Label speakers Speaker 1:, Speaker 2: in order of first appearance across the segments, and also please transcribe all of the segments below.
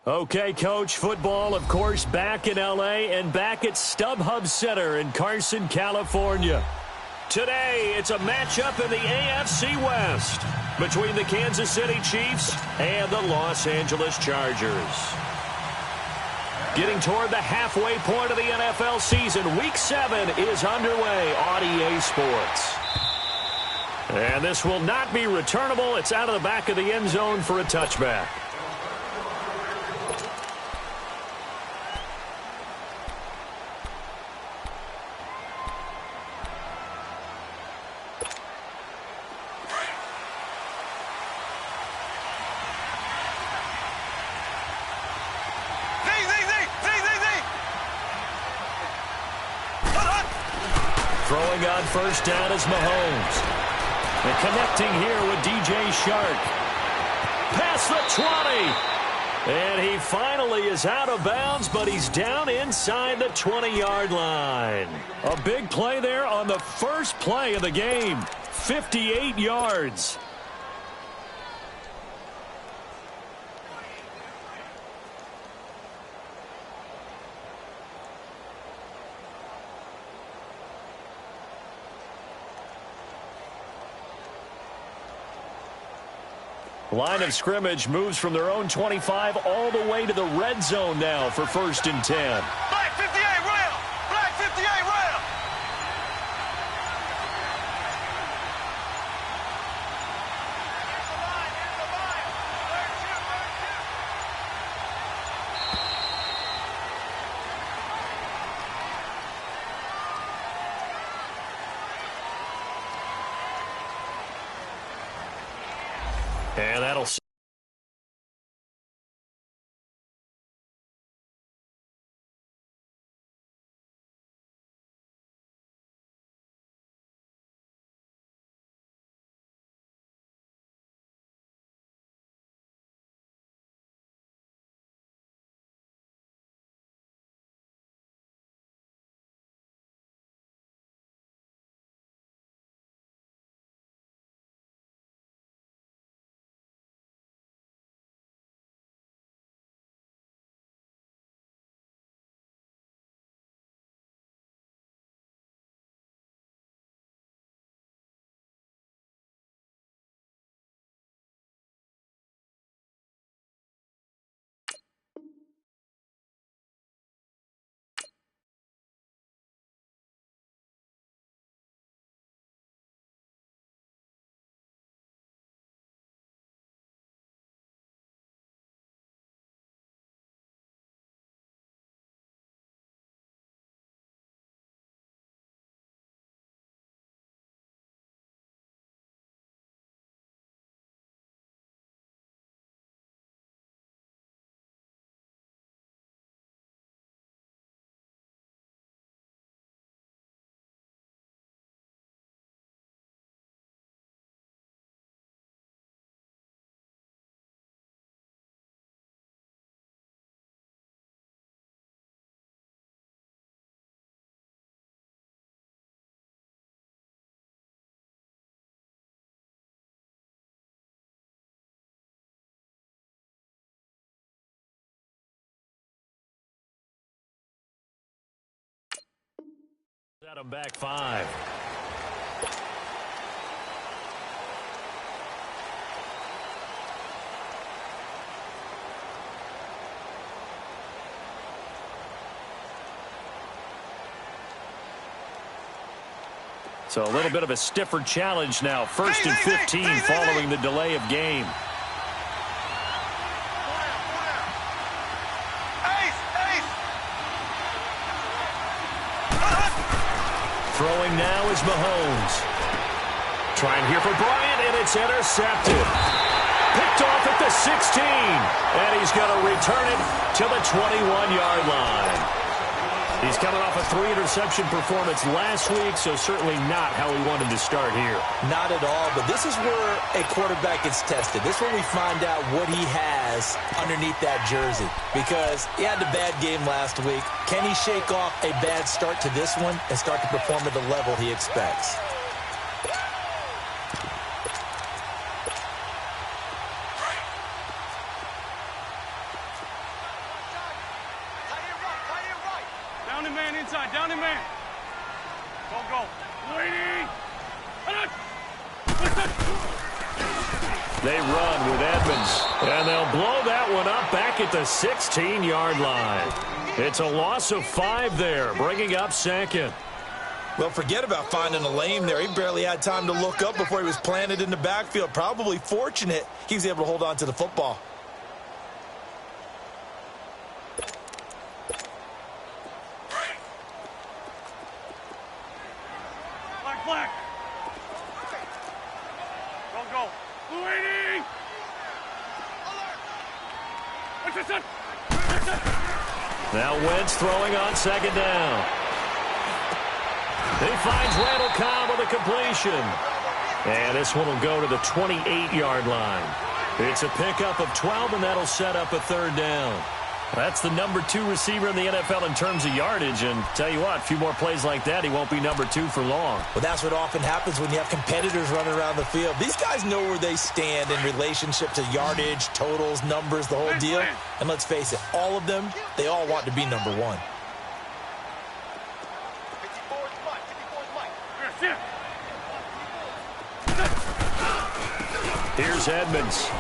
Speaker 1: Okay, Coach, football, of course, back in L.A. and back at StubHub Center in Carson, California. Today, it's a matchup in the AFC West between the Kansas City Chiefs and the Los Angeles Chargers. Getting toward the halfway point of the NFL season, Week 7 is underway on EA Sports. And this will not be returnable. It's out of the back of the end zone for a touchback. Throwing on first down is Mahomes. And connecting here with DJ Shark. Past the 20. And he finally is out of bounds, but he's down inside the 20-yard line. A big play there on the first play of the game. 58 yards. Line of scrimmage moves from their own 25 all the way to the red zone now for 1st and 10.
Speaker 2: Black 58 rail! Black 58 rail!
Speaker 1: And that'll... Set him back 5. So a little bit of a stiffer challenge now. 1st and 15 following the delay of game. Throwing now is Mahomes. Trying here for Bryant, and it's intercepted. Picked off at the 16. And he's going to return it to the 21-yard line. He's coming off a 3-interception performance last week, so certainly not how he wanted to start here.
Speaker 3: Not at all, but this is where a quarterback gets tested. This is where we find out what he has underneath that jersey. Because he had a bad game last week. Can he shake off a bad start to this one and start to perform at the level he expects?
Speaker 2: down in man. Go. Waiting.
Speaker 1: They run with Edmonds, and they'll blow that one up back at the 16-yard line. It's a loss of 5 there, bringing up second.
Speaker 3: Well, forget about finding a lane there. He barely had time to look up before he was planted in the backfield. Probably fortunate he was able to hold on to the football.
Speaker 2: Black. Go. Waiting.
Speaker 1: Now Wentz throwing on second down. He finds Randall Cobb with a completion. And this one will go to the 28-yard line. It's a pickup of 12, and that'll set up a third down. That's the number 2 receiver in the NFL in terms of yardage, and tell you what, a few more plays like that, he won't be number 2 for long.
Speaker 3: Well, that's what often happens when you have competitors running around the field. These guys know where they stand in relationship to yardage, totals, numbers, the whole deal. And let's face it, all of them, they all want to be number 1.
Speaker 1: Here's Edmonds.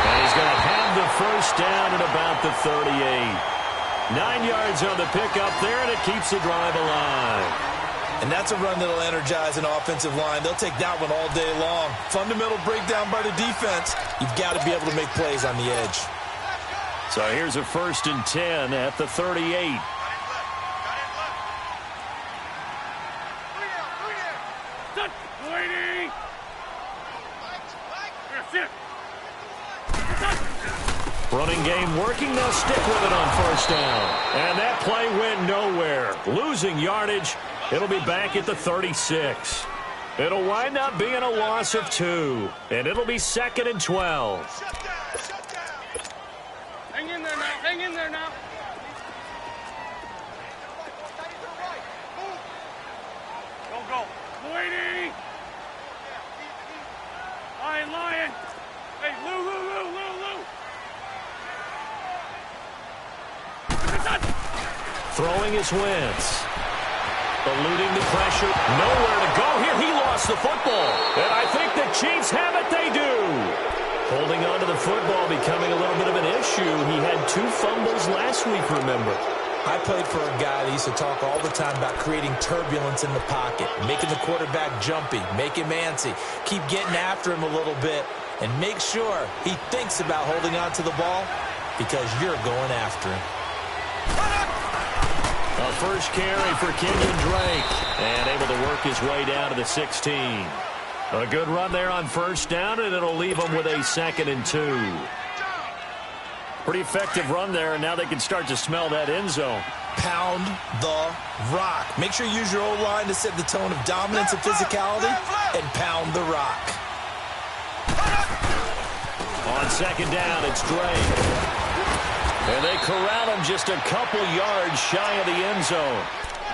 Speaker 1: And he's going to have the first down at about the 38. 9 yards on the pickup there, and it keeps the drive alive.
Speaker 3: And that's a run that'll energize an offensive line. They'll take that one all day long. Fundamental breakdown by the defense. You've got to be able to make plays on the edge.
Speaker 1: So here's a 1st and 10 at the 38. Running game working. They'll stick with it on 1st down. And that play went nowhere. Losing yardage. It'll be back at the 36. It'll wind up being a loss of 2. And it'll be 2nd and 12.
Speaker 2: Hang in there now. Hang in there now. Go. Waiting. Lion. Hey, Lou.
Speaker 1: Throwing his Wentz. Eluding the pressure. Nowhere to go here. He lost the football. And I think the Chiefs have it. They do. Holding on to the football becoming a little bit of an issue. He had 2 fumbles last week, remember.
Speaker 3: I played for a guy that used to talk all the time about creating turbulence in the pocket, making the quarterback jumpy, make him antsy, keep getting after him a little bit, and make sure he thinks about holding on to the ball because you're going after him.
Speaker 1: A first carry for Kenyon Drake, and able to work his way down to the 16. A good run there on 1st down, and it'll leave him with a 2nd and 2. Pretty effective run there, and now they can start to smell that end zone.
Speaker 3: Pound the rock. Make sure you use your O-line to set the tone of dominance and physicality, and pound the rock.
Speaker 1: On 2nd down, it's Drake. And they corral him just a couple yards shy of the end zone.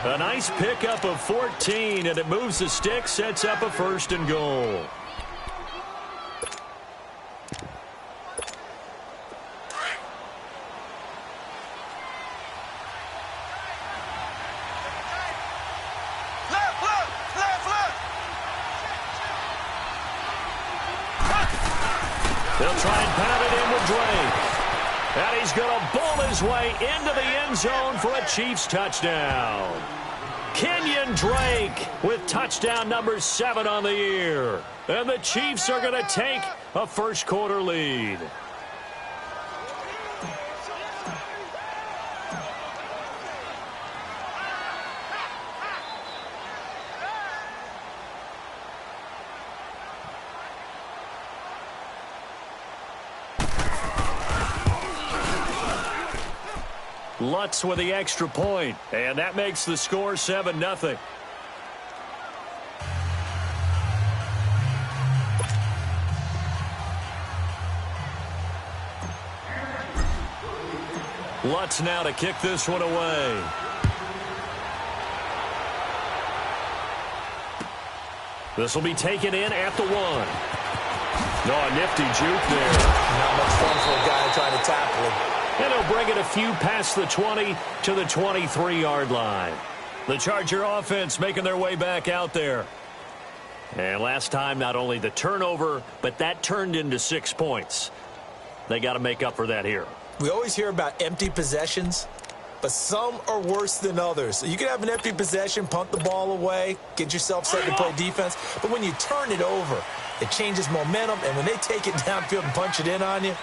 Speaker 1: A nice pickup of 14, and it moves the stick, sets up a 1st and goal. They'll try and pound it in with Drake. And he's going to bowl his way into the end zone for a Chiefs touchdown. Kenyon Drake with touchdown number 7 on the year. And the Chiefs are going to take a 1st quarter lead. Lutz with the extra point, and that makes the score 7-0. Lutz now to kick this one away. This will be taken in at the 1. No, a nifty juke there.
Speaker 3: Not much fun for a guy trying to tackle him.
Speaker 1: And he'll bring it a few past the 20 to the 23-yard line. The Charger offense making their way back out there. And last time, not only the turnover, but that turned into 6 points. They got to make up for that here.
Speaker 3: We always hear about empty possessions, but some are worse than others. So you can have an empty possession, punt the ball away, get yourself set to play defense. But when you turn it over, it changes momentum. And when they take it downfield and punch it in on you,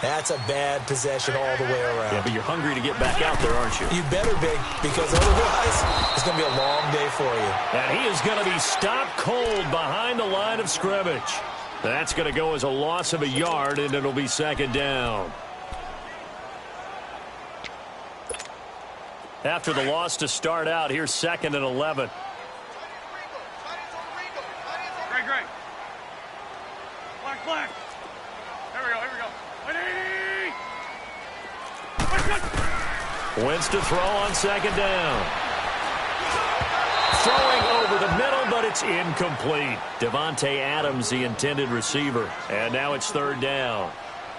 Speaker 3: that's a bad possession all the way around.
Speaker 1: Yeah, but you're hungry to get back out there, aren't you?
Speaker 3: You better be, because otherwise it's going to be a long day for you.
Speaker 1: And he is going to be stopped cold behind the line of scrimmage. That's going to go as a loss of a yard, and it'll be second down. After the loss to start out, here's 2nd and 11.
Speaker 2: Great. Black. Here we go.
Speaker 1: Wins to throw on 2nd down. Throwing over the middle, but it's incomplete. Devontae Adams, the intended receiver. And now it's 3rd down.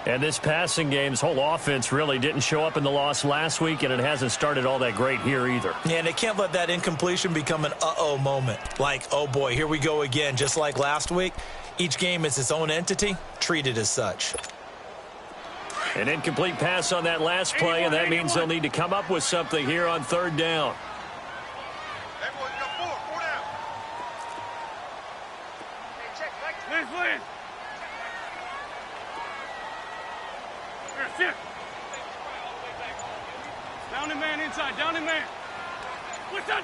Speaker 1: And this passing game's whole offense really didn't show up in the loss last week, and it hasn't started all that great here either.
Speaker 3: Yeah, and they can't let that incompletion become an uh-oh moment. Like, oh boy, here we go again, just like last week. Each game is its own entity, treated as such.
Speaker 1: An incomplete pass on that last play, and that means they'll need to come up with something here on 3rd down.
Speaker 2: Everyone, you got four down. Hey, check, Liz. Here, sit. Down and man inside, down and man. What's that?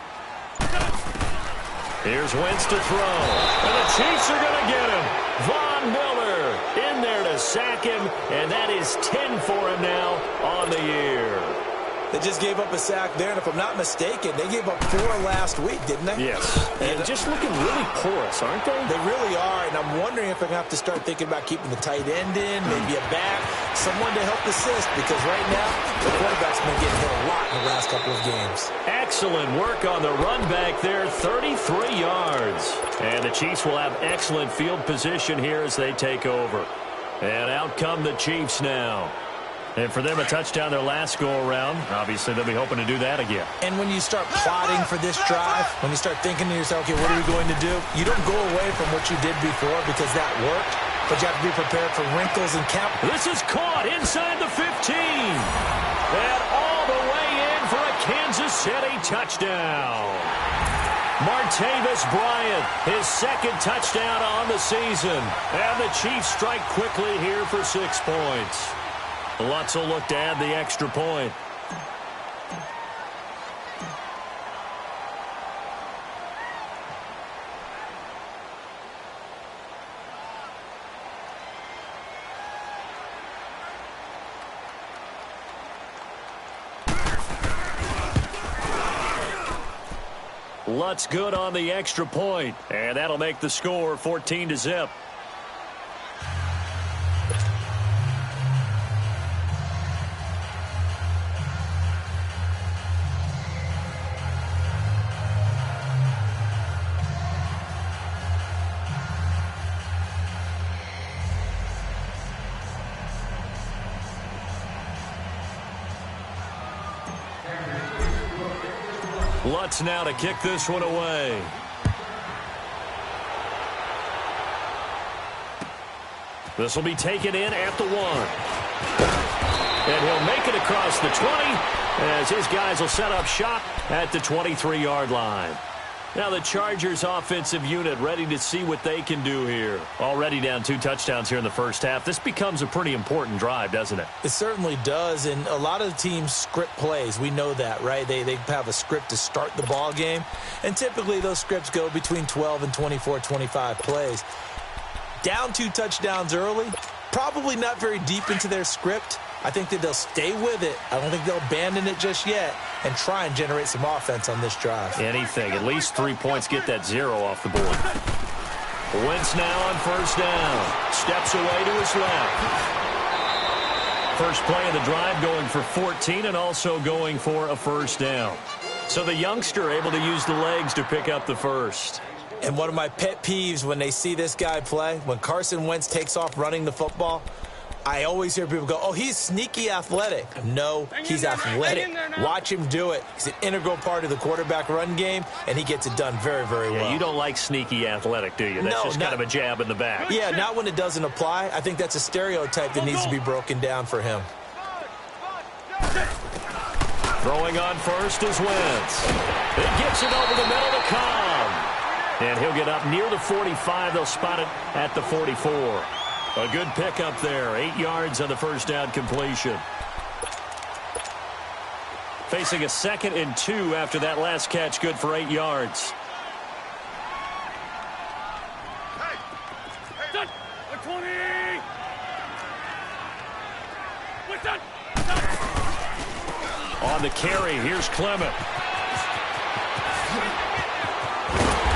Speaker 1: Here's Wentz to throw. And the Chiefs are going to get him. Von Miller in there to sack him, and that is 10 for him now on the year.
Speaker 3: They just gave up a sack there, and if I'm not mistaken, they gave up 4 last week, didn't they?
Speaker 1: Yes. And just looking really porous, aren't they?
Speaker 3: They really are, and I'm wondering if I'm going to have to start thinking about keeping the tight end in, maybe a back, someone to help assist, because right now, the quarterback's been getting hit a lot in the last couple of games.
Speaker 1: Excellent work on the run back there, 33 yards. And the Chiefs will have excellent field position here as they take over. And out come the Chiefs now. And for them, a touchdown their last go-around. Obviously, they'll be hoping to do that again.
Speaker 3: And when you start plotting for this drive, when you start thinking to yourself, okay, what are we going to do? You don't go away from what you did before because that worked, but you have to be prepared for wrinkles and count.
Speaker 1: This is caught inside the 15. And all the way in for a Kansas City touchdown. Martavis Bryant, his 2nd touchdown on the season. And the Chiefs strike quickly here for 6 points. Lutz will look to add the extra point. Lutz good on the extra point, and that'll make the score 14-0. Lutz now to kick this one away. This will be taken in at the 1. And he'll make it across the 20 as his guys will set up shop at the 23-yard line. Now the Chargers offensive unit ready to see what they can do here. Already down 2 touchdowns here in the first half. This becomes a pretty important drive, doesn't it?
Speaker 3: It certainly does, and a lot of the teams script plays. We know that, right? They have a script to start the ball game, and typically those scripts go between 12 and 24, 25 plays. Down 2 touchdowns early, probably not very deep into their script. I think that they'll stay with it. I don't think they'll abandon it just yet and try and generate some offense on this drive.
Speaker 1: Anything. At least 3 points. Get that 0 off the board. Wentz now on 1st down. Steps away to his left. First play of the drive going for 14 and also going for a 1st down. So the youngster able to use the legs to pick up the first.
Speaker 3: And one of my pet peeves when they see this guy play, when Carson Wentz takes off running the football, I always hear people go, oh, he's sneaky athletic. No, he's athletic. Watch him do it. He's an integral part of the quarterback run game, and he gets it done very, very well.
Speaker 1: Yeah, you don't like sneaky athletic, do you? That's just kind of a jab in the back.
Speaker 3: Yeah, not when it doesn't apply. I think that's a stereotype that needs to be broken down for him.
Speaker 1: Throwing on first is Wentz. He gets it over the middle to Cobb. And he'll get up near the 45. They'll spot it at the 44. A good pickup there. 8 yards on the first down completion. Facing a 2nd and 2 after that last catch. Good for 8 yards.
Speaker 2: Hey, 20.
Speaker 1: On the carry, here's Clement.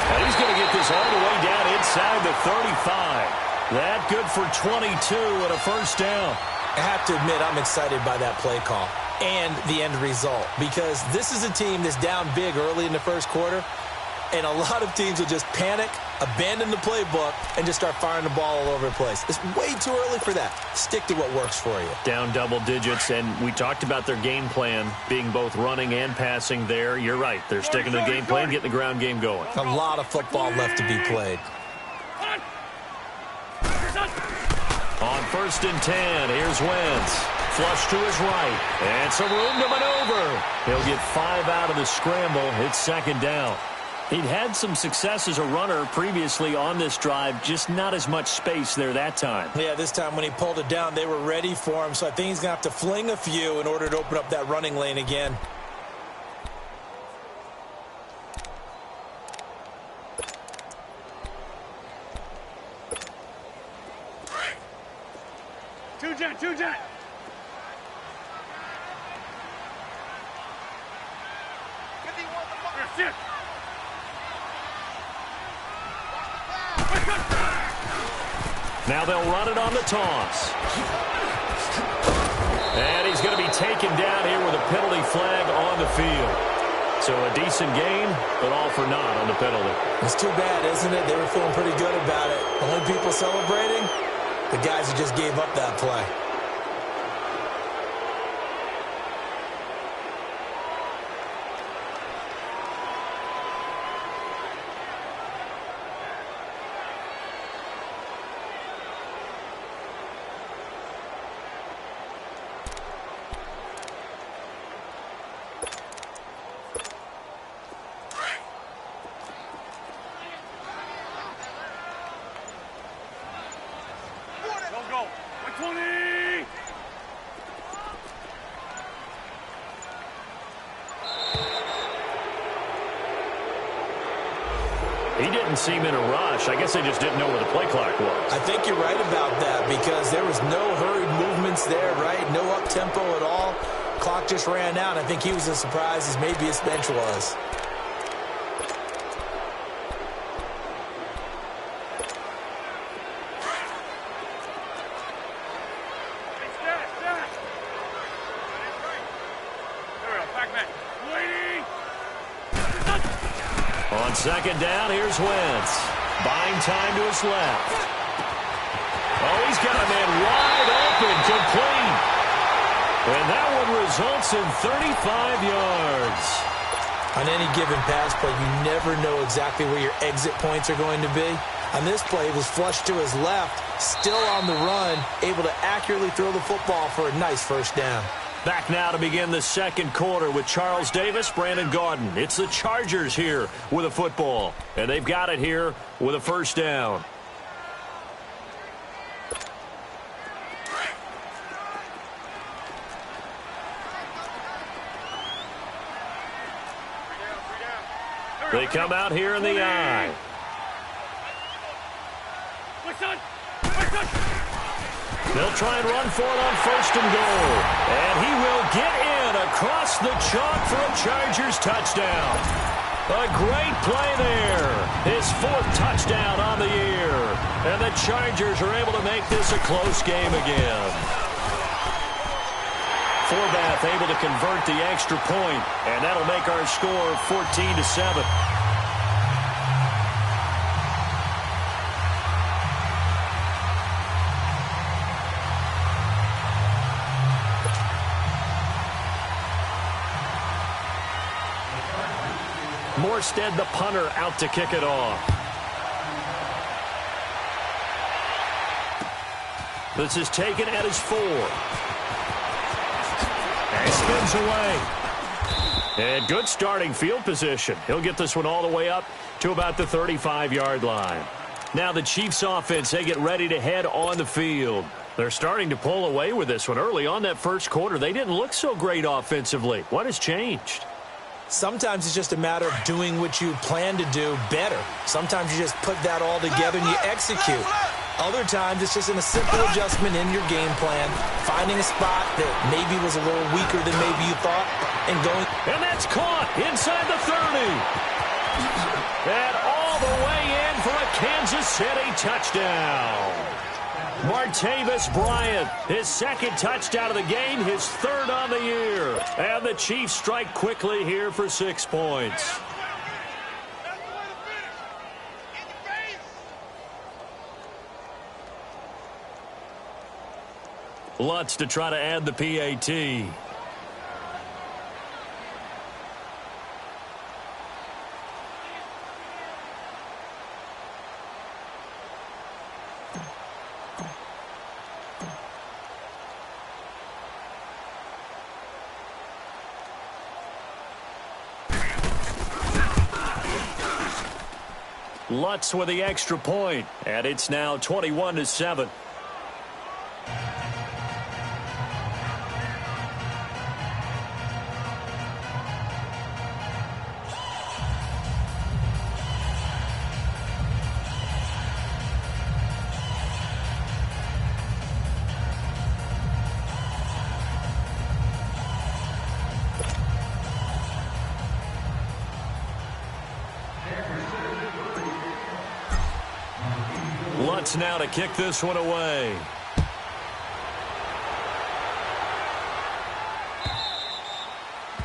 Speaker 1: And he's going to get this all the way down inside the 35. That good for 22 and a first down.
Speaker 3: I have to admit, I'm excited by that play call and the end result, because this is a team that's down big early in the first quarter, and a lot of teams will just panic, abandon the playbook, and just start firing the ball all over the place. It's way too early for that. Stick to what works for you.
Speaker 1: Down double digits, and we talked about their game plan being both running and passing there. You're right. They're sticking to the game plan, getting the ground game going.
Speaker 3: A lot of football left to be played.
Speaker 1: On 1st and 10, here's Wentz. Flush to his right. And some room to maneuver. He'll get 5 out of the scramble. It's 2nd down. He'd had some success as a runner previously on this drive, just not as much space there that time.
Speaker 3: Yeah, this time when he pulled it down, they were ready for him, so I think he's going to have to fling a few in order to open up that running lane again.
Speaker 2: Two jet.
Speaker 1: Now they'll run it on the toss. And he's going to be taken down here with a penalty flag on the field. So a decent game, but all for naught on the penalty.
Speaker 3: It's too bad, isn't it? They were feeling pretty good about it. Only people celebrating, the guys who just gave up that play.
Speaker 2: Go. 20.
Speaker 1: He didn't seem in a rush. I guess they just didn't know where the play clock was.
Speaker 3: I think you're right about that, because there was no hurried movements there, right? No up-tempo at all. Clock just ran out. I think he was as surprised as maybe his bench was.
Speaker 1: On 2nd down, here's Wentz. Buying time to his left. Oh, he's got a man wide open, complete. And that one results in 35 yards.
Speaker 3: On any given pass play, you never know exactly where your exit points are going to be. On this play, it was flushed to his left, still on the run, able to accurately throw the football for a nice first down.
Speaker 1: Back now to begin the second quarter with Charles Davis, Brandon Gaudin. It's the Chargers here with a football, and they've got it here with a first down. They come out here in the eye. They'll try and run for it on 1st and goal. And he will get in across the chalk for a Chargers touchdown. A great play there. His 4th touchdown on the year. And the Chargers are able to make this a close game again. Forbath able to convert the extra point, and that'll make our score 14-7. Morstead, the punter, out to kick it off. This is taken at his 4. And spins away. And good starting field position. He'll get this one all the way up to about the 35-yard line. Now the Chiefs offense, they get ready to head on the field. They're starting to pull away with this one. Early on that first quarter, they didn't look so great offensively. What has changed?
Speaker 3: Sometimes it's just a matter of doing what you plan to do better. Sometimes you just put that all together and you execute. Other times it's just a simple adjustment in your game plan, finding a spot that maybe was a little weaker than maybe you thought, and going.
Speaker 1: And that's caught inside the 30. And all the way in for a Kansas City touchdown. Martavis Bryant, his second touchdown of the game, his third on the year. And the Chiefs strike quickly here for 6 points. Lutz to try to add the PAT. Lutz with the extra point, and it's now 21-7. Lutz now to kick this one away.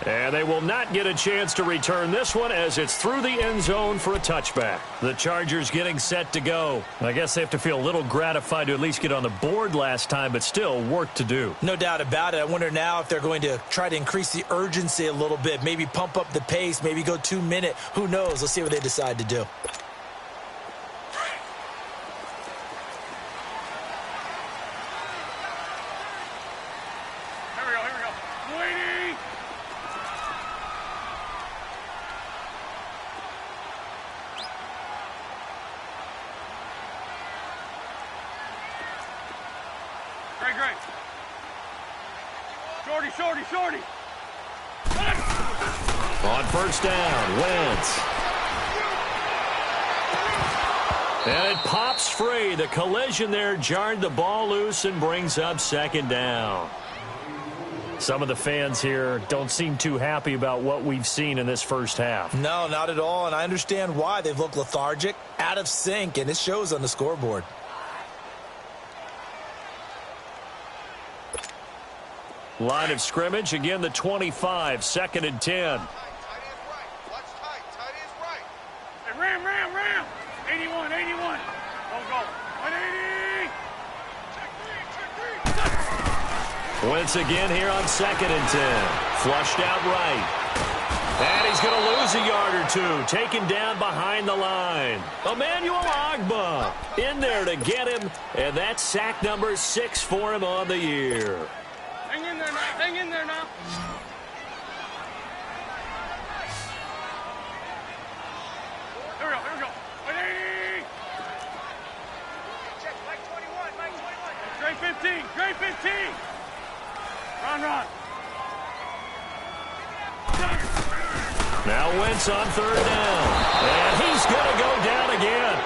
Speaker 1: And they will not get a chance to return this one as it's through the end zone for a touchback. The Chargers getting set to go. I guess they have to feel a little gratified to at least get on the board last time, but still work to do.
Speaker 3: No doubt about it. I wonder now if they're going to try to increase the urgency a little bit, maybe pump up the pace, maybe go 2-minute. Who knows? Let's see what they decide to do.
Speaker 2: Shorty.
Speaker 1: On first down, Wentz. And it pops free. The collision there jarred the ball loose and brings up second down. Some of the fans here don't seem too happy about what we've seen in this first half.
Speaker 3: No, not at all, and I understand why. They've looked lethargic, out of sync, and it shows on the scoreboard.
Speaker 1: Line of scrimmage, again the 25, 2nd and 10.
Speaker 2: Tight end right. Watch tight. Tight end's right. Hey, ram. 81. Go. 180. Check 3.
Speaker 1: Wentz again here on 2nd and 10. Flushed out right. And he's going to lose a yard or two. Taken down behind the line. Emmanuel Ogbah in there to get him. And that's sack number 6 for him on the year.
Speaker 2: Hang in there now. Here we go. 180. Check, Mike 21. Great 15. Run.
Speaker 1: Now Wentz on 3rd down. And he's going to go down again.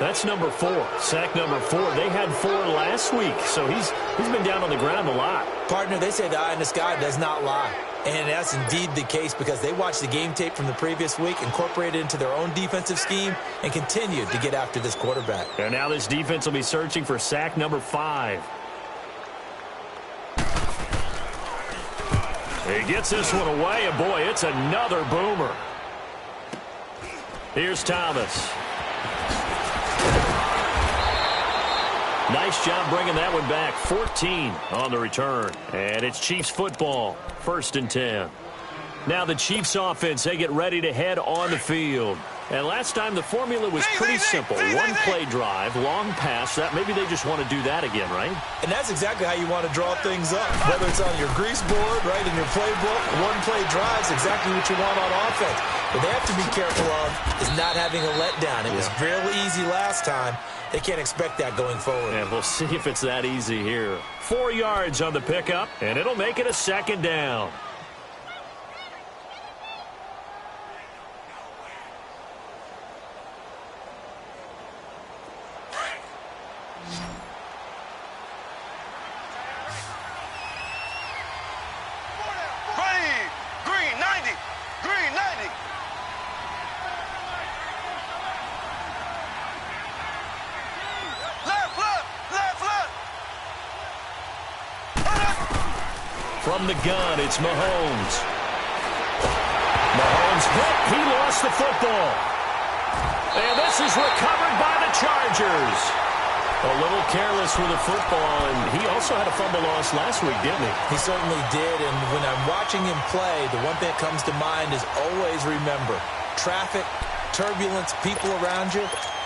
Speaker 1: That's number 4, sack number 4. They had 4 last week, so he's been down on the ground a lot.
Speaker 3: Partner, they say the eye in the sky does not lie. And that's indeed the case because they watched the game tape from the previous week, incorporated it into their own defensive scheme, and continued to get after this quarterback.
Speaker 1: And now this defense will be searching for sack number 5. He gets this one away, and boy, it's another boomer. Here's Thomas. Nice job bringing that one back. 14 on the return. And it's Chiefs football. 1st and 10. Now the Chiefs offense, they get ready to head on the field. And last time the formula was pretty simple. One play drive, long pass. That maybe they just want to do that again, right?
Speaker 3: And that's exactly how you want to draw things up. Whether it's on your grease board, right, in your playbook, one play drive is exactly what you want on offense. What they have to be careful of is not having a letdown. It was real easy last time. They can't expect that going forward.
Speaker 1: And we'll see if it's that easy here. 4 yards on the pickup, and it'll make it a second down. From the gun, it's Mahomes. Mahomes hit. He lost the football. And this is recovered by the Chargers. A little careless with the football, and he also had a fumble loss last week, didn't he?
Speaker 3: He certainly did, and when I'm watching him play, the one thing that comes to mind is always remember, traffic, turbulence, people around you,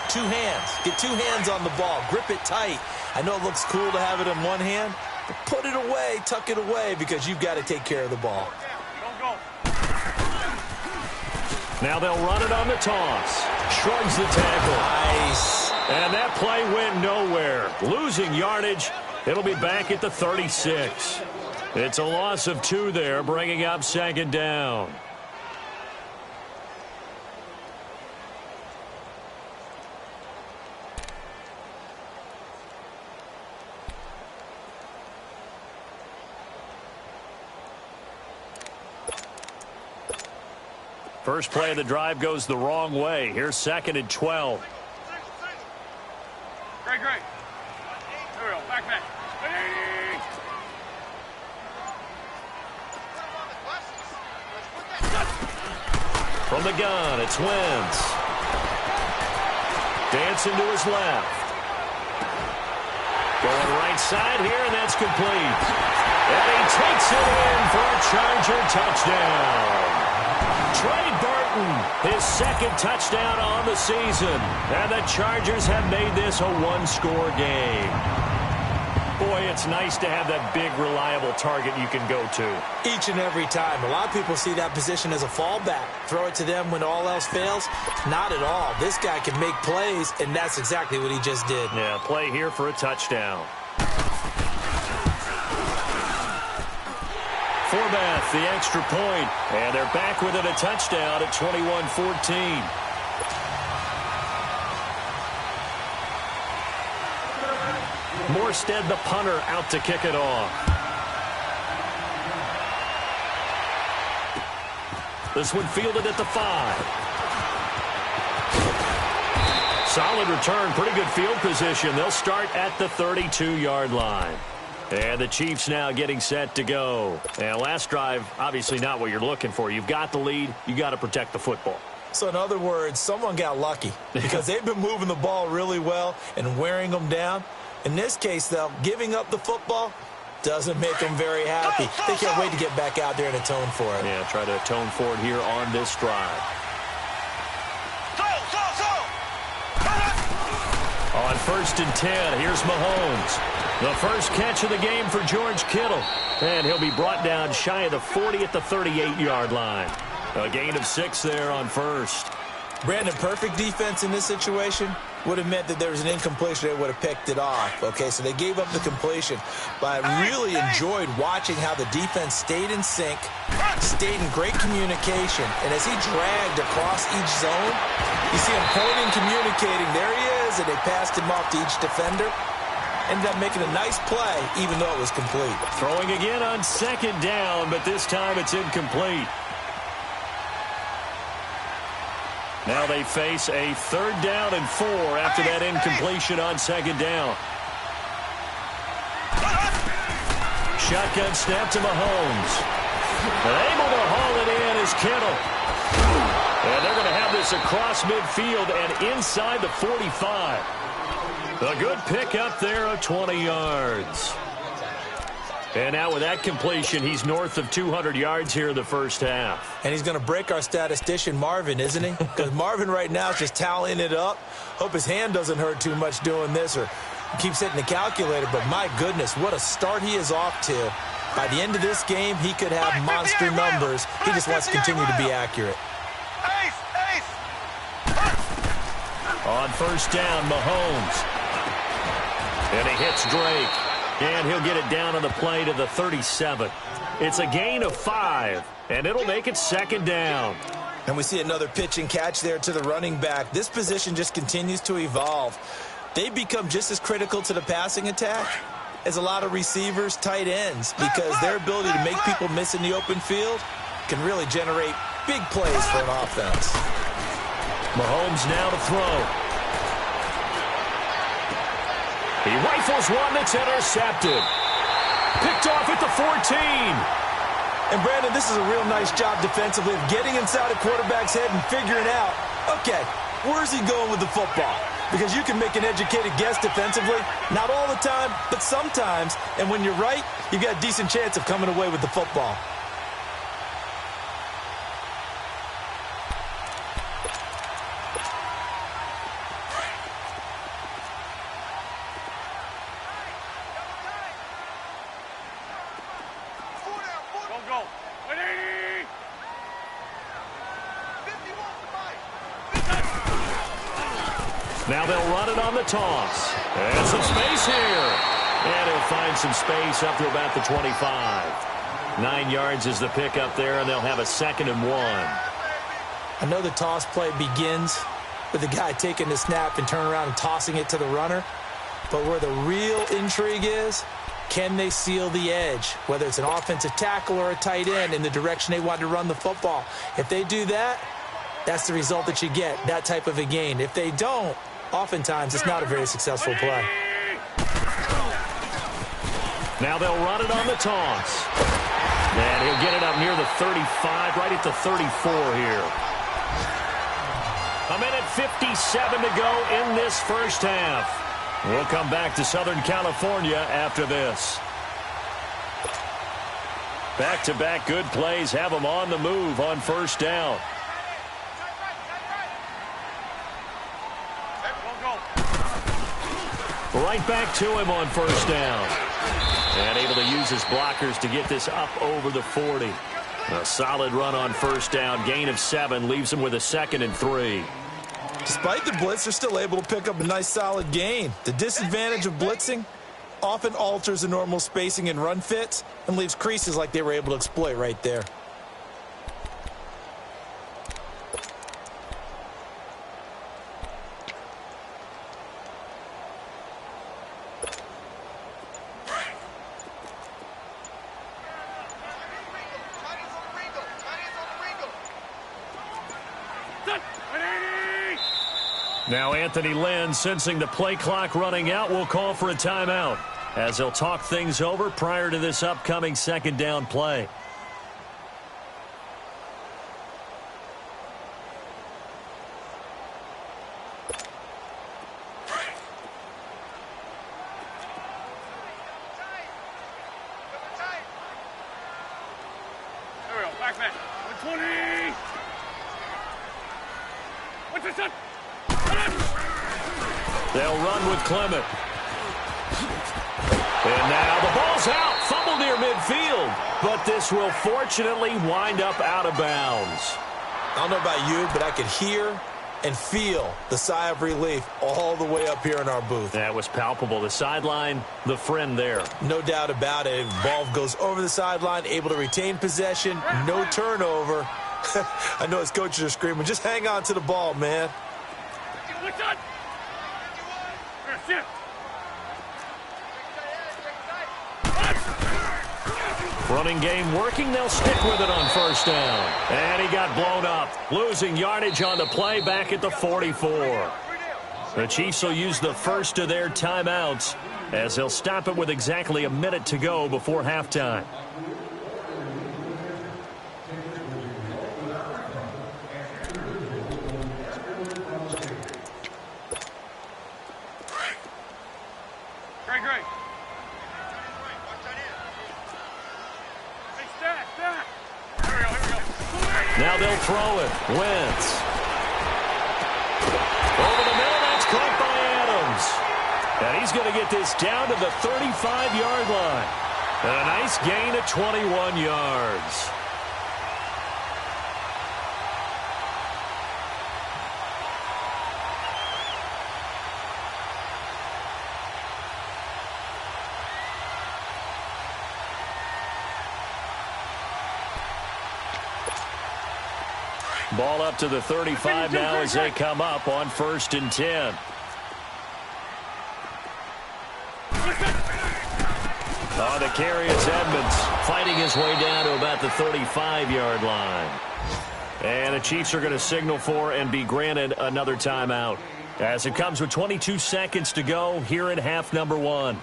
Speaker 3: 2 hands. Get 2 hands on the ball. Grip it tight. I know it looks cool to have it in one hand, but put it away, tuck it away, because you've got to take care of the ball.
Speaker 1: Now they'll run it on the toss. Shrugs the tackle.
Speaker 3: Nice.
Speaker 1: And that play went nowhere. Losing yardage. It'll be back at the 36. It's a loss of 2 there, bringing up second down. First play of the drive goes the wrong way. Here's 2nd and 12.
Speaker 2: Great. There we go. Back.
Speaker 1: From the gun, it's Wentz. Dancing to his left. Going right side here, and that's complete. And he takes it in for a Charger touchdown. Trey Burton, his 2nd touchdown on the season. And the Chargers have made this a 1-score game. Boy, it's nice to have that big, reliable target you can go to.
Speaker 3: Each and every time. A lot of people see that position as a fallback. Throw it to them when all else fails. Not at all. This guy can make plays, and that's exactly what he just did.
Speaker 1: Yeah, play here for a touchdown. Forbath, the extra point, and they're back within a touchdown at 21-14. Morstead, the punter, out to kick it off. This one fielded at the 5. Solid return, pretty good field position. They'll start at the 32-yard line. And the Chiefs now getting set to go. And last drive, obviously not what you're looking for. You've got the lead. You got to protect the football.
Speaker 3: So in other words, someone got lucky because they've been moving the ball really well and wearing them down. In this case, though, giving up the football doesn't make them very happy. They can't wait to get back out there and atone for it.
Speaker 1: Yeah, try to atone for it here on this drive. On 1st and 10, here's Mahomes. The first catch of the game for George Kittle. And he'll be brought down shy of the 40 at the 38-yard line. A gain of 6 there on 1st.
Speaker 3: Brandon, perfect defense in this situation would have meant that there was an incompletion. They would have picked it off. Okay, so they gave up the completion. But I really enjoyed watching how the defense stayed in sync, stayed in great communication. And as he dragged across each zone, you see him pointing, communicating. There he is, and they passed him off to each defender. Ended up making a nice play, even though it was complete.
Speaker 1: Throwing again on 2nd down, but this time it's incomplete. Now they face a 3rd down and 4 after that incompletion on 2nd down. Shotgun snap to Mahomes. Able to haul it in is Kittle. And they're going to have this across midfield and inside the 45. A good pick up there of 20 yards. And now with that completion, he's north of 200 yards here in the first half.
Speaker 3: And he's going to break our statistician, Marvin, isn't he? Because Marvin right now is just tallying it up. Hope his hand doesn't hurt too much doing this or keeps hitting the calculator. But my goodness, what a start he is off to. By the end of this game, he could have monster numbers. He just wants to continue to be accurate.
Speaker 1: On first down, Mahomes. And he hits Drake. And he'll get it down on the play to the 37. It's a gain of 5, and it'll make it second down.
Speaker 3: And we see another pitch and catch there to the running back. This position just continues to evolve. They become just as critical to the passing attack as a lot of receivers, tight ends, because their ability to make people miss in the open field can really generate big plays for an offense.
Speaker 1: Mahomes now to throw. He rifles one that's intercepted. Picked off at the 14.
Speaker 3: And, Brandon, this is a real nice job defensively of getting inside a quarterback's head and figuring out, okay, where's he going with the football? Because you can make an educated guess defensively. Not all the time, but sometimes. And when you're right, you've got a decent chance of coming away with the football.
Speaker 1: Now they'll run it on the toss. And some space here. And he'll find some space up to about the 25. 9 yards is the pickup there, and they'll have a 2nd and 1.
Speaker 3: I know the toss play begins with the guy taking the snap and turning around and tossing it to the runner. But where the real intrigue is, can they seal the edge, whether it's an offensive tackle or a tight end, in the direction they want to run the football? If they do that, that's the result that you get, that type of a gain. If they don't, oftentimes it's not a very successful play.
Speaker 1: Now they'll run it on the toss. And he'll get it up near the 35, right at the 34 here. 1:57 to go in this first half. We'll come back to Southern California after this. Back-to-back good plays have them on the move on first down. Right back to him on first down. And able to use his blockers to get this up over the 40. A solid run on first down. Gain of 7 leaves him with a 2nd and 3.
Speaker 3: Despite the blitz, they're still able to pick up a nice solid gain. The disadvantage of blitzing often alters the normal spacing and run fits and leaves creases like they were able to exploit right there.
Speaker 1: Now Anthony Lynn, sensing the play clock running out, will call for a timeout as they'll talk things over prior to this upcoming 2nd down play.
Speaker 2: There we go, back man. 120. What's this up?
Speaker 1: They'll run with Clement. And now the ball's out. Fumble near midfield. But this will fortunately wind up out of bounds.
Speaker 3: I don't know about you, but I could hear and feel the sigh of relief all the way up here in our booth.
Speaker 1: That was palpable. The sideline, the friend there.
Speaker 3: No doubt about it. Ball goes over the sideline, able to retain possession, no turnover. I know his coaches are screaming, just hang on to the ball, man.
Speaker 2: What's up?
Speaker 1: Running game working. They'll stick with it on first down. And he got blown up. Losing yardage on the play back at the 44. The Chiefs will use the first of their timeouts as they'll stop it with exactly a minute to go before halftime. Now they'll throw it. Wentz. Over the middle, that's caught by Adams. And he's going to get this down to the 35-yard line. And a nice gain of 21 yards. Ball up to the 35 now as they come up on 1st and 10. On the carry, it's Edmonds fighting his way down to about the 35-yard line. And the Chiefs are going to signal for and be granted another timeout, as it comes with 22 seconds to go here in half number 1.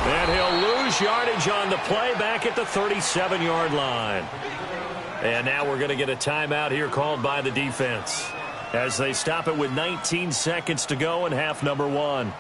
Speaker 1: And he'll lose yardage on the play back at the 37-yard line. And now we're going to get a timeout here called by the defense as they stop it with 19 seconds to go in half number 1.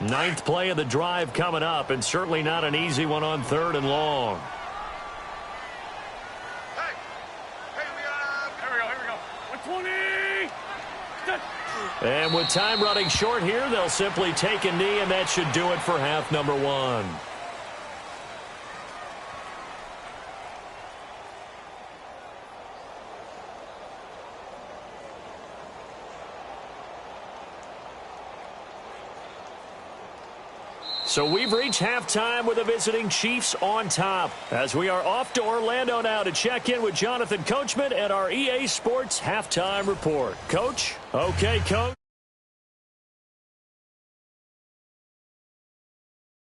Speaker 1: Ninth play of the drive coming up, and certainly not an easy one on 3rd and long.
Speaker 2: Hey, here we go. 120.
Speaker 1: And with time running short here, they'll simply take a knee, and that should do it for half number 1. So we've reached halftime with the visiting Chiefs on top, as we are off to Orlando now to check in with Jonathan Coachman and our EA Sports Halftime Report. Coach? Okay, Coach.